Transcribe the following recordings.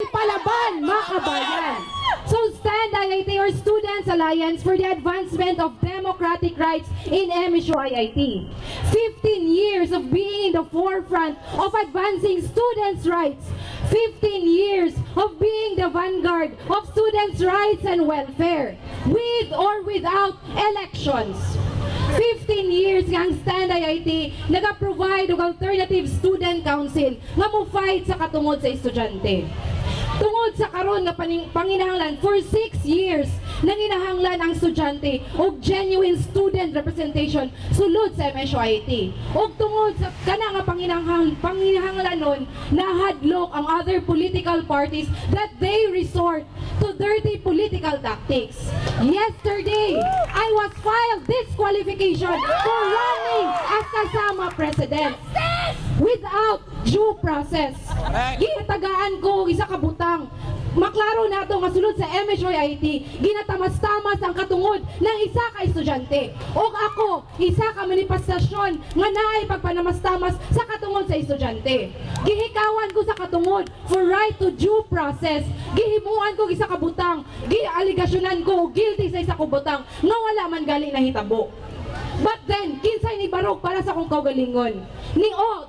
Palaban, mga kabayan! So STAND IIT or Students Alliance for the Advancement of Democratic Rights in MSU IIT. 15 years of being in the forefront of advancing students' rights. 15 years of being the vanguard of students' rights and welfare, with or without elections. 15 years nga ang STAND IIT nag-provide og alternative student council nga mo fight sa katungod sa estudyante. Tungod sa karon nga panginahanglan for 6 years nanginahanglan ang estudyante og genuine student representation sulod sa MSU IIT. Og tungod sa kana nga panginahanglan nun nahadlok ang other political parties that they resort to dirty political tactics. Yesterday, I was filed disqualification for running as kasama president without due process. Ginatagaan ko isa ka butang. Maklaro nato nga sulod sa MSU IIT, ginatamas-tamas ang katungod ng isa ka estudyante. Og ako, isa ka manifestasyon nga naay pagpanamas-tamas sa katungod sa estudyante. Gihikawan ko sa katungod for right to due process. Gihimuan ko isa ka butang. Gialigasyonan ko guilty sa isa ka butang nga wala man gali nahitabo. But then, kinsay ni Barog para sa kong kaugalingon.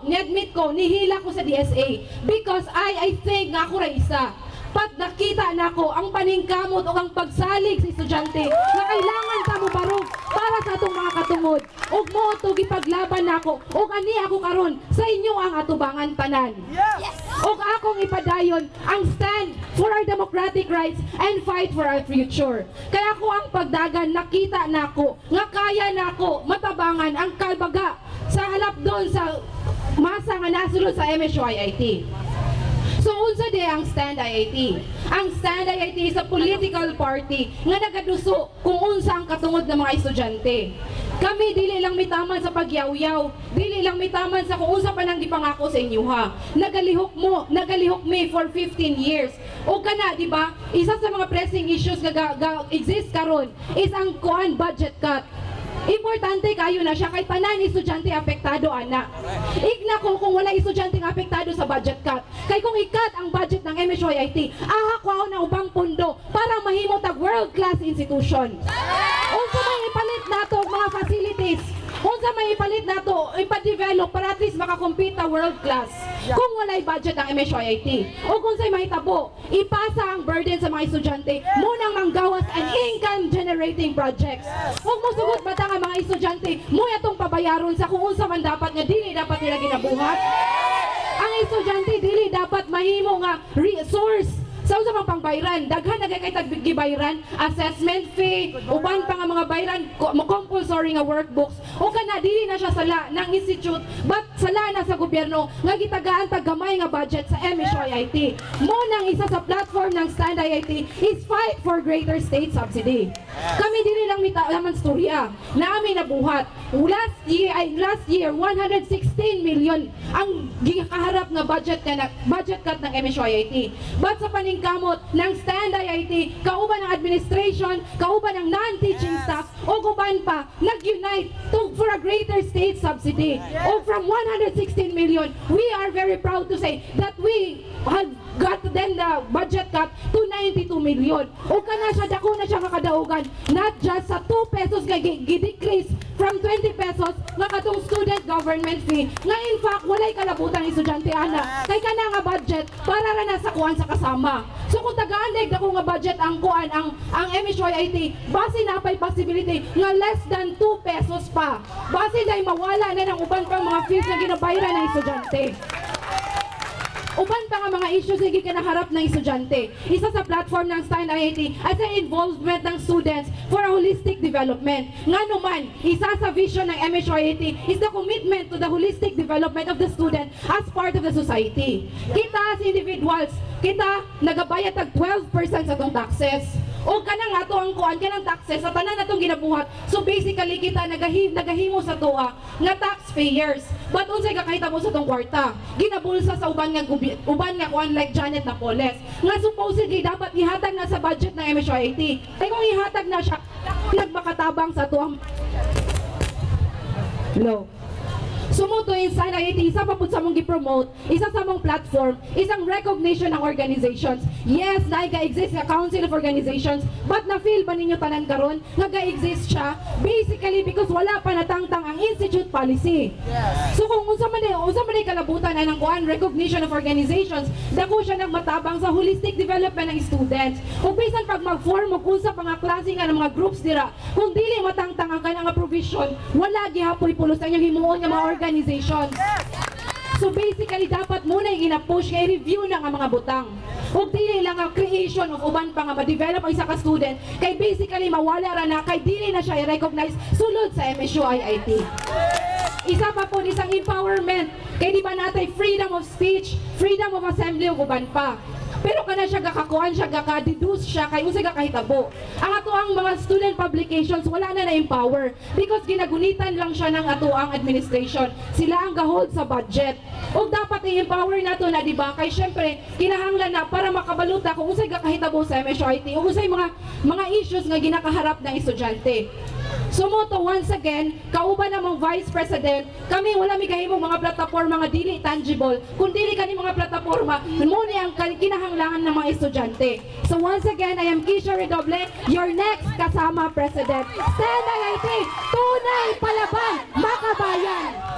Ni-admit ko, nihila ko sa DSA because I think nga ako ra isa. Pat nakita na ko ang paningkamot o ang pagsalig sa estudyante na kailangan ta mo Barog para sa atong mga katungod. Og mo to gipaglaban nako og ani ako karon sa inyo ang atubangan tanan. Yes. Og akong ipadayon ang stand for our democratic rights and fight for our future. Kaya ko ang pagdagan nakita nako nga kaya nako matabangan ang kalbaga sa halap doon sa masa nga nasulod sa MSU IIT. So unsa di ang STAND IIT? Ang STAND IIT is a political party nga nagaduso kung unsa ang katungod ng mga estudyante. Kami dili lang mitaman sa pagyaw-yaw, dili lang mitaman sa kung unsa pa nang gipangako sa inyo ha. Nagalihok me for 15 years. O kana, di ba? Isa sa mga pressing issues nga exist karon is ang budget cut. Importante kayo na siya kay tanan estudyante apektado ana. Igna ko kung wala estudyante apektado sa budget cut. Kay kung ikat ang budget ng MSU IIT, ahakwaw na ubang pundo para mahimo tag world class institution. Unsa may ipalit nato mga facilities? Unsa may ipalit nato ipa-develop para at least makakompete na world class? Kung walay budget ang MSU IIT o kung sa'y mahitabo, ipasa ang burden sa mga estudyante munang manggawas and income generating projects. Huwag mo sugot bata nga mga estudyante mo atong pabayaron sa kung unsa man dapat nga dili dapat nila ginabuhat. Ang estudyante dili dapat mahimo nga resource sa usa mang pangbayran, daghan na kay taggibayran, assessment fee, uban pa nga mga bayran, compulsory nga workbooks. O kana dili na siya sala ng institute, but sala na sa gobyerno nga gitagaan tag gamay nga budget sa MSU IIT. Mo nang isa sa platform ng STAND IIT is fight for greater state subsidy. Kami dili lang mitaman storya. Naami nabuhat. Last year 116 million ang gikaharap nga budget cut ng MSU IIT. But sa kamot ng STAND IIT, kauban ng administration, kauban ng non-teaching staff, o kauban pa, nag-unite for a greater state subsidy. O from 116 million, we are very proud to say that we have got then the budget cut to 92 million. O kana siya, dako na siya makadaugan, not just sa 2 pesos nga gi-decrease from 20 pesos nga katong student government fee, nga in fact, walay kalabutang estudyante ana. Kay kana nga budget, para ra na sa kuan sa kasama. So kung tagaan dako nga budget ang kuan ang MSU IIT, base na pay possibility nga less than 2 pesos pa. Base na mawala na ng uban pang mga fees na ginabayaran ng estudyante. Uban pa nga mga issues nga gikanaharap ng estudyante. Isa sa platform ng STAND IIT ay sa involvement ng students for a holistic development. Nga naman, isa sa vision ng MSU IIT is the commitment to the holistic development of the student as part of the society. Kita as individuals, kita nagabayad tag 12% sa itong taxes. O kanang ato ang kuan kanang taxes sa tanan natong ginabuhat. So basically kita nagahimo sa tuwa nga taxpayers. But unsay kakahitabo sa tong kwarta? Ginabulsa sa uban nga kuan like Janet Napoles. Nga supposedly dapat ihatag na sa budget ng MSU IIT. Ay kung ihatag na siya, nagmakatabang sa tuwang. Hello. So Sumuto in Stand IIT, isa pa po sa mong gi-promote, isa sa mong platform, isang recognition ng organizations. Yes, naiga-exist nga Council of Organizations, but na-feel ba ninyo tanan karon nga ga-exist siya? Basically, because wala pa natangtang ang institute policy. So kung unsa man ay kalabutan na ng kuan recognition of organizations, dako siya ng matabang sa holistic development ng students. Kung bisan pag mag-form og unsa pa nga klase nga ng mga groups dira, kung dili matangtang ang kanang provision, wala gihapoy pulos ang inyong himuon nga mga organizations. So basically, dapat muna yung ina-push nga i-review na nga mga butang. Huwag dili lang ang creation of uban pa nga ma-develop ang isa ka student, kay basically mawala ra na, kay dili na siya i-recognize sulod sa MSU IIT. Isa pa po isang empowerment, kay di ba natay freedom of speech, freedom of assembly ug uban pa. Pero kana siya gakakuan siya, gaka-deduce siya, kay usay gakahitabo. Ang ato ang mga student publications wala na na-empower because ginagunitan lang siya ng ato ang administration. Sila ang gahold sa budget. O dapat i-empower nato na, di ba? Kay syempre, kinahanglan na para makabaluta kung usay gakahitabo sa MSUIT o usay mga issues nga ginakaharap ng estudyante. Sumuto once again, kauban namang Vice President, kami wala mi kahimong mga plataporma nga dili tangible, kung dili kani mga plataporma, muna ang kinahanglangan ng mga estudyante. So once again, I am Kisha Redoble, your next kasama President. Stand IIT, tunay palaban, makabayan!